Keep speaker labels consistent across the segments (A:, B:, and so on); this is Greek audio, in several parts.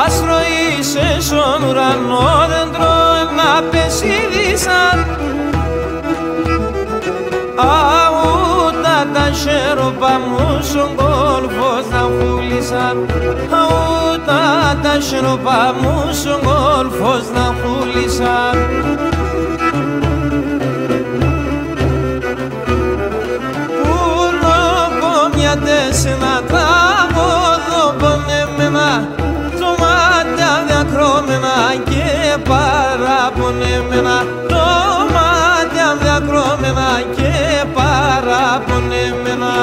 A: άστρο είσαι στον ουρανό, δέντρο να πέσει δίσαν. Αούτα τα σέρωπα μου στον κόλφο θα χούλησαν. Αούτα τα σέρωπα μου στον κόλφο θα χούλησαν. Σε ένα τραγωδό πονεμένα, το μάτια διακρώμενα και παραπονεμένα, το μάτια διακρώμενα και παραπονεμένα.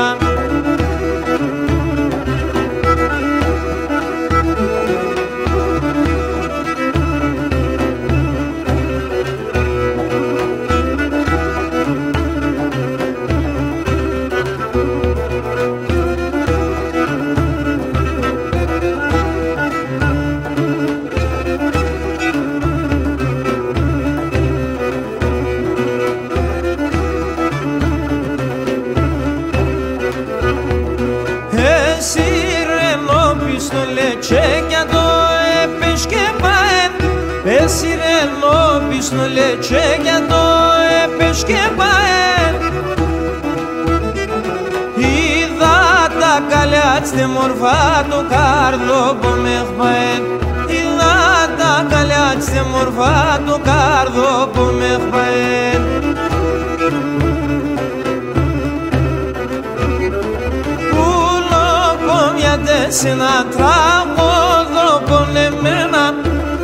A: Και το επισκέπαεν, εσυρενό πίστολε και το επισκέπαεν. Είδα τα καλιά στη μορφά του κάρδο που με χπαεν. Είδα τα καλιά στη μορφά του κάρδο που με χπαεν. Σε ένα τραγωδό πονεμένα,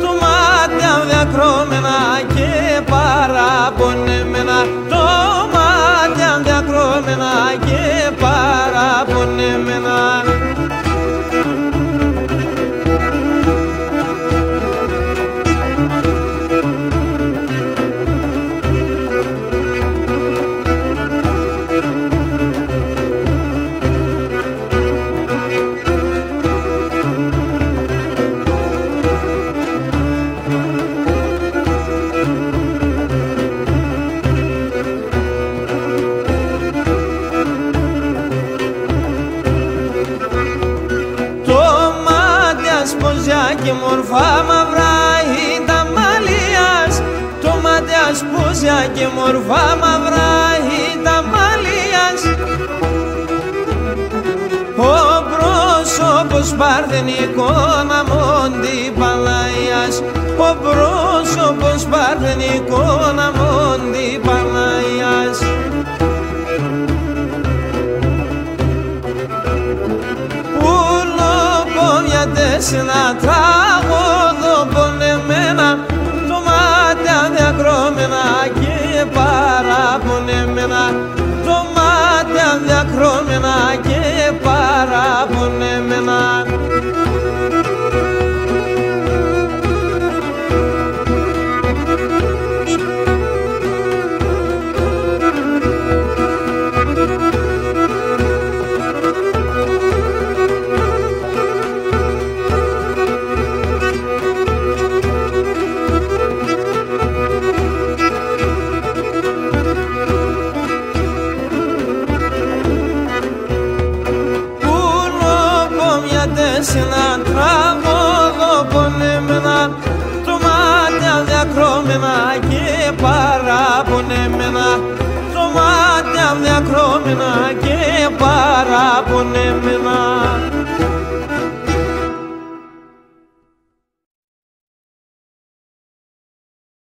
A: το μάτια διακρώμενα και παραπονεμένα, το μάτια διακρώμενα και παραπονεμένα. Και μορφά μαυρά ήταν μαλλίας, το μάτιας πούσια και μορφά μαυρά ήταν μαλλίας. Ο πρόσωπος παρθενικό να μόντι Παναγίας, ο πρόσωπος παρθενικό να μόντι Παναγίας. Σε ένα τραγωδό πονεμένα, το μάτια διακρώμενα και παραπονεμένα, το μάτια διακρώμενα και παραπονεμένα. Σε ένα τραγωδό πονεμένα, το μάτια διακρώμενα και παραπονεμένα, το μάτια διακρώμενα και παραπονεμένα.